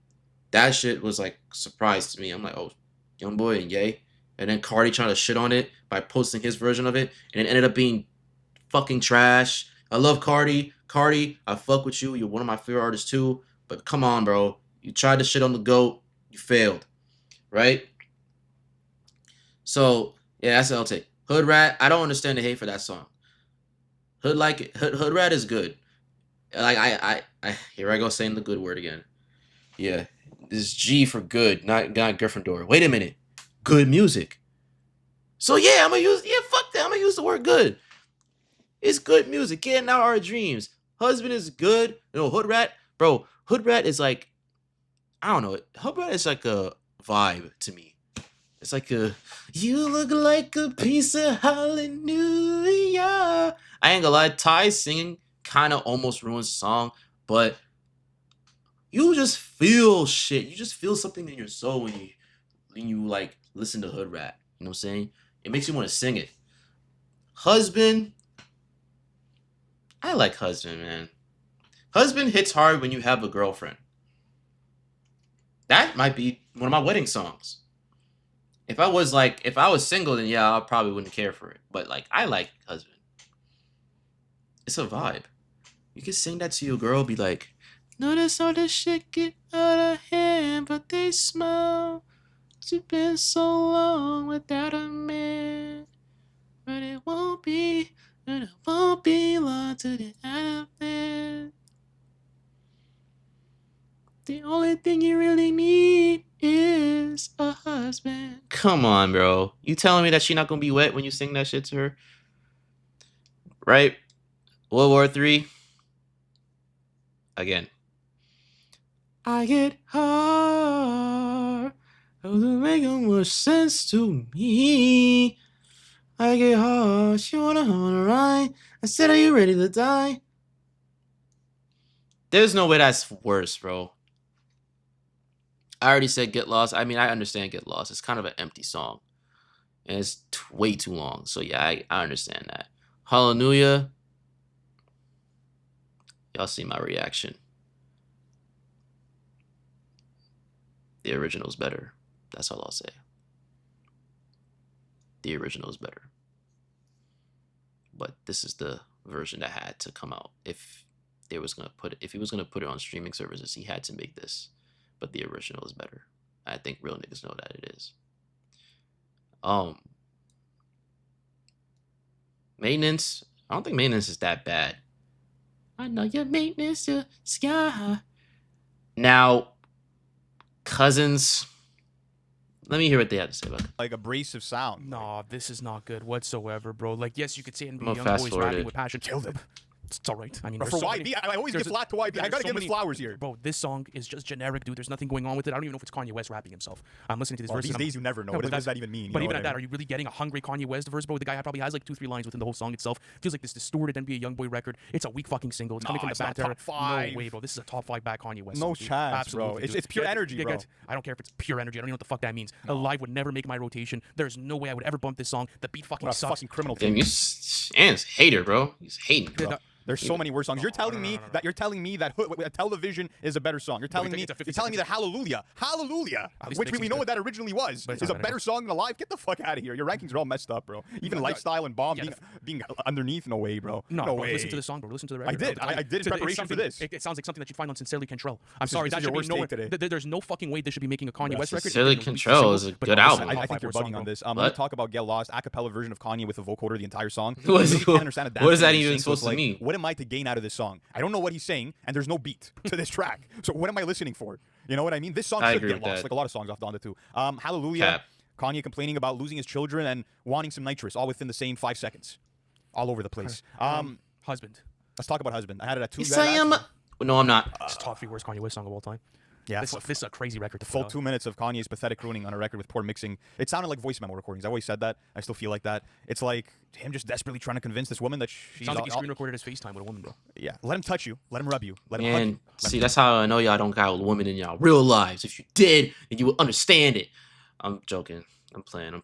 that shit was like a surprise to me. I'm like, oh, YoungBoy and Ye. And then Cardi trying to shit on it by posting his version of it. And it ended up being fucking trash. I love Cardi. Cardi, I fuck with you. You're one of my favorite artists too. But come on, bro. You tried to shit on the GOAT. You failed. Right? So, yeah, that's L take. Hood Rat, I don't understand the hate for that song. Hood Rat is good. Like I here I go saying the good word again. Yeah. This is G for good, not Gryffindor. Wait a minute. Good music. So yeah, fuck that. I'm gonna use the word good. It's good music. Getting out our dreams. Husband is good. Hood Rat, bro. Hood Rat is like, I don't know. Hood Rat is like a vibe to me. It's like you look like a piece of hallelujah. I ain't gonna lie, Ty singing kind of almost ruins the song, but you just feel shit. You just feel something in your soul when you like listen to hood rap. You know what I'm saying? It makes you want to sing it. Husband, I like Husband, man. Husband hits hard when you have a girlfriend. That might be one of my wedding songs. If I was single, then yeah, I probably wouldn't care for it. But like, I like Husband. It's a vibe. You can sing that to your girl, be like, notice all this shit get out of hand, but they smile. It's been so long without a man. But it won't be long till the out of there. The only thing you really need is a husband. Come on, bro. You telling me that she not gonna be wet when you sing that shit to her? Right? World War III. Again. I get hard. It doesn't make much sense to me. I get hard. She wanna ride. I said, are you ready to die? There's no way that's worse, bro. I already said Get Lost. I mean, I understand Get Lost. It's kind of an empty song. And it's way too long. So yeah, I understand that. Hallelujah. Y'all see my reaction. The original's better. That's all I'll say. The original's better. But this is the version that had to come out. If he was gonna put it on streaming services, he had to make this. But the original is better. I think real niggas know that it is. Maintenance. I don't think Maintenance is that bad. I know your maintenance, your sky. Now, Cousins. Let me hear what they have to say about it. Like abrasive sound. No, this is not good whatsoever, bro. Like, yes, you could say it and be I'm young gonna boys fast forward rapping it. with passion. Killed it. It's all right. I mean, But there's for so YB, many- I always give there's- flat to YB. I there's gotta so give him his many- flowers here. Bro, this song is just generic, dude. There's nothing going on with it. I don't even know if it's Kanye West rapping himself. I'm listening to this Well, verse. these and I'm- days you never know. No, What but does that even mean? But You know even what at I that, mean? are you really getting a hungry Kanye West verse, bro? The guy probably has like 2-3 lines within the whole song itself. Feels like this distorted NBA YoungBoy record. It's a weak fucking single. It's coming from the it's back not top there. 5. No way, bro. This is a top 5 back Kanye West. No song, dude. chance, bro. Absolutely, It's- dude. it's pure energy, bro. I don't care if it's pure energy. I don't even know what the fuck that means. Alive would never make my rotation. There's no way I would ever bump this song. The beat fucking What a sucks. fucking criminal Damn, thing. Ants hater, bro. He's hating, bro. There's so many worse songs. You're telling me that Television is a better song. You're telling think me it's a 50 that Hallelujah, At least which it makes we it know good. what that originally was, But it's is a not better anymore. song than Alive. Get the fuck out of here. Your rankings are all messed up, bro. Even Lifestyle and Bomb Yeah, being underneath, no way, bro. No, No bro, way. listen to the song, bro. Listen to the I record. did. bro. I did in So it's preparation for something- this. It sounds like something that you'd find on Sincerely Control. I'm sorry, this that is should your be worst nowhere. take today. There's no fucking way they should be making a Kanye West record. Sincerely If they're gonna release a Control single, is a but good no, this is album. a top I think 5 you're worst bugging song, on bro. this. I'm What? gonna talk about Get Lost, a cappella version of Kanye with a vocoder the entire song. What is- I really can't understand a what is damn that thing he's even saying, so supposed it's to like, mean? What am I to gain out of this song? I don't know what he's saying, and there's no beat to this track. So what am I listening for? You know what I mean? This song I should agree get with lost, that. like a lot of songs off Donda too. Hallelujah. Cap. Kanye complaining about losing his children and wanting some nitrous, all within the same 5 seconds, all over the place. Husband. Let's talk about Husband. I had it at 2. Yes, I am. No, I'm not. It's top 3 worst Kanye West song of all time. Yeah, This is a crazy record to full put out. 2 minutes of Kanye's pathetic crooning on a record with poor mixing. It sounded like voice memo recordings. I always said that. I still feel like that. It's like him just desperately trying to convince this woman that she's Sounds like he screen recorded his FaceTime with a woman, bro. yeah. Let him touch you. Let him rub you. Let him hug And you. see, that's how I know y'all don't got women in y'all real lives. If you did, then you would understand it. I'm joking. I'm playing.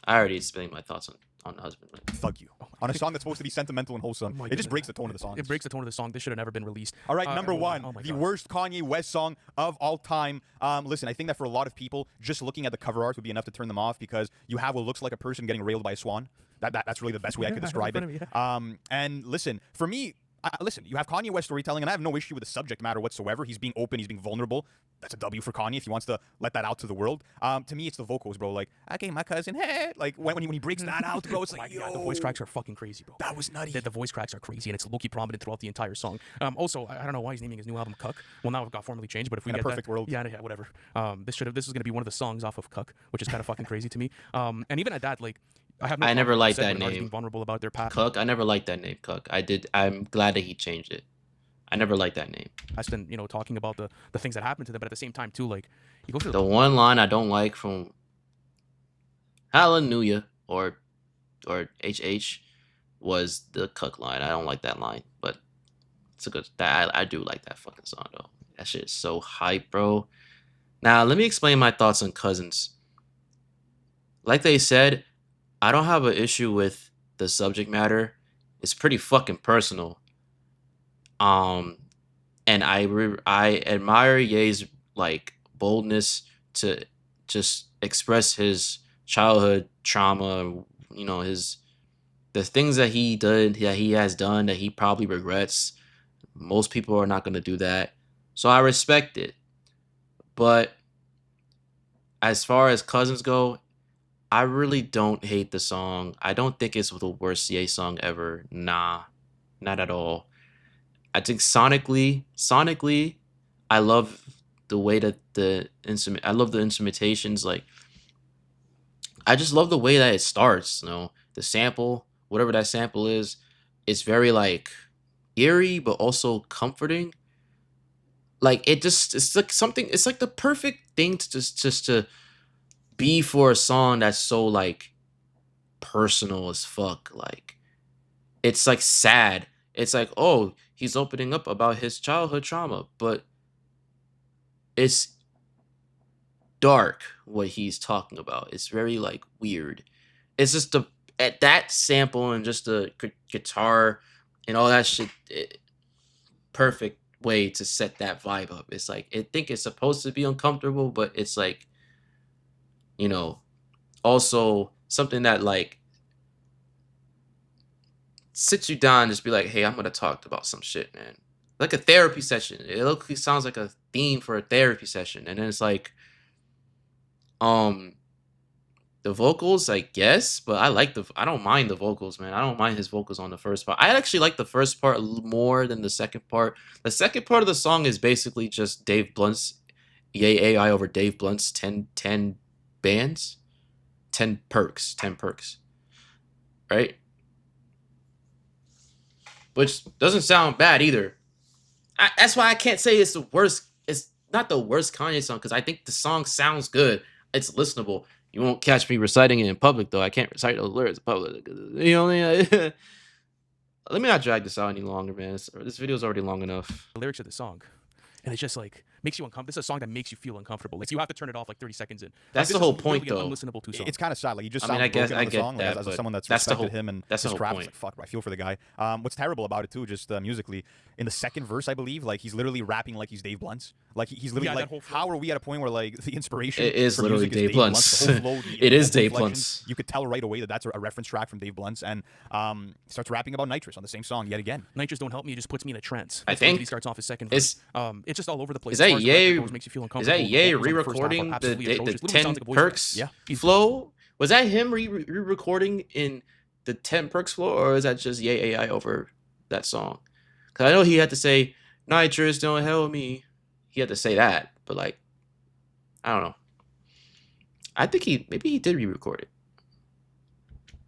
I already explained my thoughts on Husband. Man. Thug you on a song that's supposed to be sentimental and wholesome. my It just goodness. breaks the tone of the song. It breaks the tone of the song. This should have never been released. All right, number one, oh my the God. worst Kanye West song of all time. Listen, I think that for a lot of people, just looking at the cover art would be enough to turn them off because you have what looks like a person getting railed by a swan. That's really the best way I could describe front it. of me, And listen, for me, listen, you have Kanye West storytelling, and I have no issue with the subject matter whatsoever. He's being open, he's being vulnerable. That's a W for Kanye if he wants to let that out to the world. To me, it's the vocals, bro. Like, I gave my cousin head. Like, when he breaks that out, bro, it's like, yo. Yeah, the voice cracks are fucking crazy, bro. That was nutty. The voice cracks are crazy, and it's low-key prominent throughout the entire song. Also, I don't know why he's naming his new album Cuck. Well, now it got formally changed, but if we In a get perfect that, world. yeah, whatever. This is gonna be one of the songs off of Cuck, which is kind of fucking crazy to me. And even at that, like, I have no I problem never with liked said that when artists name. being vulnerable about their past. Cook. I never liked that name, Cook. I'm glad that he changed it. I never liked that name. And talking about the things that happened to them, but at the same time too, like you go through The one line I don't like from Hallelujah or HH was the Cuck line. I don't like that line, but it's a good. I do like that fucking song though. That shit is so hype, bro. Now let me explain my thoughts on Cousins. Like they said, I don't have an issue with the subject matter. It's pretty fucking personal. And I admire Ye's like boldness to just express his childhood trauma, his the things that he has done that he probably regrets. Most people are not going to do that. So I respect it. But as far as Cousins go, I really don't hate the song. I don't think it's the worst Ye song ever. Nah, not at all. I think sonically, I love the way that I love the instrumentations. Like, I just love the way that it starts. The sample, whatever that sample is, it's very like eerie, but also comforting. Like it's like something. It's like the perfect thing to just to be for a song that's so like personal as fuck. Like it's like sad. It's like, oh, he's opening up about his childhood trauma, but it's dark what he's talking about. It's very like weird. It's just at that sample and just the guitar and all that shit. Perfect way to set that vibe up. It's like I think it's supposed to be uncomfortable, but it's like, also something that like sits you down and just be like, hey, I'm gonna talk about some shit, man. Like a therapy session. It sounds like a theme for a therapy session. And then it's like, the vocals, I guess, but I don't mind the vocals, man. I don't mind his vocals on the first part. I actually like the first part more than the second part. The second part of the song is basically just Dave Blunt's Yay AI over Dave Blunt's 10 bands. 10 perks. Right? Which doesn't sound bad either. That's why I can't say it's the worst. It's not the worst Kanye song because I think the song sounds good. It's listenable. You won't catch me reciting it in public though. I can't recite those lyrics in public. Let me not drag this out any longer, man. This video is already long enough. the lyrics of the song, and it's just like makes you uncomfortable. This is a song that makes you feel uncomfortable. Like you have to turn it off like 30 seconds in. That's Like, the this whole is point, literally though. an unlistenable to song. It's kind of sad. Like you just I mean, sound I guess broken on the song. that, Like, as but someone that's that's the respected whole- him and that's the his whole craft, point. it's like fuck, I feel for the guy. What's terrible about it too, just musically, in the second verse, I believe, like he's literally rapping like he's Dave Blunt's. Like he's literally Yeah, that like, whole flow. how are we at a point where like the inspiration? It is for literally music is Dave Blunt's. The whole flow, It is vocal Dave inflections, Blunt's. You could tell right away that that's a reference track from Dave Blunt's, and starts rapping about nitrous on the same song yet again. Nitrous Don't Help Me. It just puts me in a trance. I That's the way think he starts off his second it's- verse. It's just all over the place. Is As that far as the record Ye? goes, makes you feel Is uncomfortable. that The Ye vocals on the first half are re-recording the absolutely atrocious. Literally 10 sounds like a voice perks memo. Yeah. flow? Was that him re-recording in the 10 perks flow, or is that just Ye AI over that song? Because I know he had to say nitrous don't help me. He had to say that, but like, I don't know. I think maybe he did re-record it.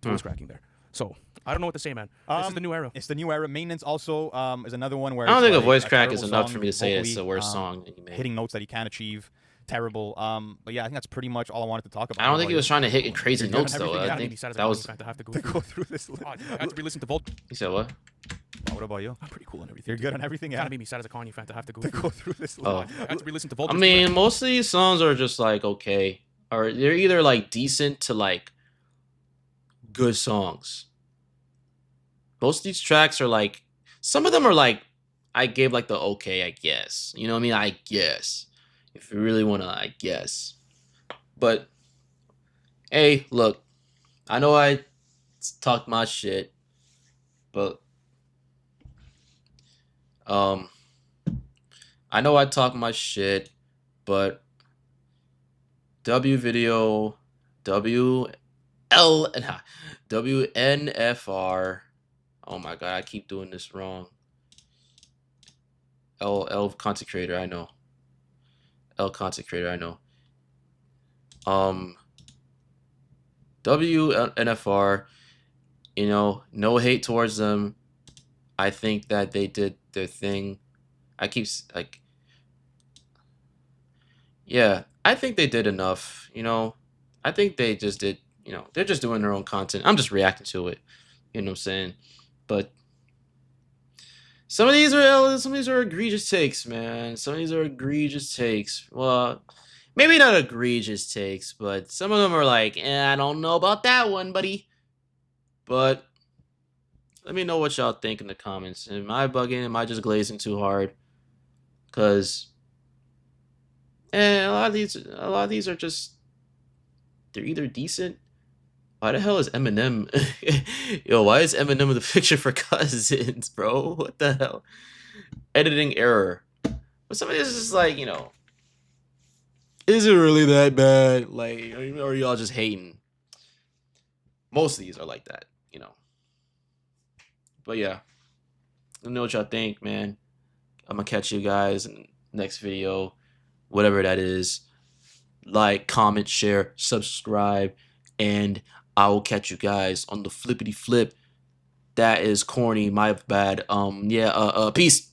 Voice cracking there. So I don't know what to say, man. This is the new era. It's the new era. Maintenance also is another one where I don't it's think a like voice crack is terrible enough song for me to say it's the vocally, worst song that he made. hitting notes that he can't achieve. Terrible. But yeah, I think that's pretty much all I wanted to talk about. I don't think he was trying to hit crazy You're good on notes though. everything. I Yeah, think Maybe sad as that a was. fact I have to go to through. go through this. I had to re-listen to Volt. He said what? What about you? I'm pretty cool on everything. You're good on everything. Kind Yeah. of made me sad as a Kanye fan to have to go To through. go through this. Oh. I had to re-listen to Volt. I mean, most of these songs are just like okay, or they're either like decent to like good songs. Most of these tracks are like, some of them are like, I gave like the okay, I guess. You know what I mean? I guess. If you really want to, I guess. But, hey, look, I know I talked my shit, but, I know I talk my shit, but WNFR. Oh my god, I keep doing this wrong. L Consecrator, I know. L Consecrator, I know. WNFR, no hate towards them. I think that they did their thing I keep like, yeah, I think they did enough. I think they just did. They're just doing their own content. I'm just reacting to it. You know what I'm saying? But some of these are egregious takes, man. Some of these are egregious takes. Well, maybe not egregious takes, but some of them are like, I don't know about that one, buddy. But let me know what y'all think in the comments. Am I bugging? Am I just glazing too hard? Cause a lot of these are just, they're either decent. Why the hell is Eminem? Yo, why is Eminem with a picture for cousins, bro? What the hell? Editing error. But some of this is just like, is it really that bad? Like, or are y'all just hating? Most of these are like that. But yeah, let me know what y'all think, man. I'm gonna catch you guys in the next video, whatever that is. Like, comment, share, subscribe, and I will catch you guys on the flippity flip. That is corny, my bad. Yeah, peace.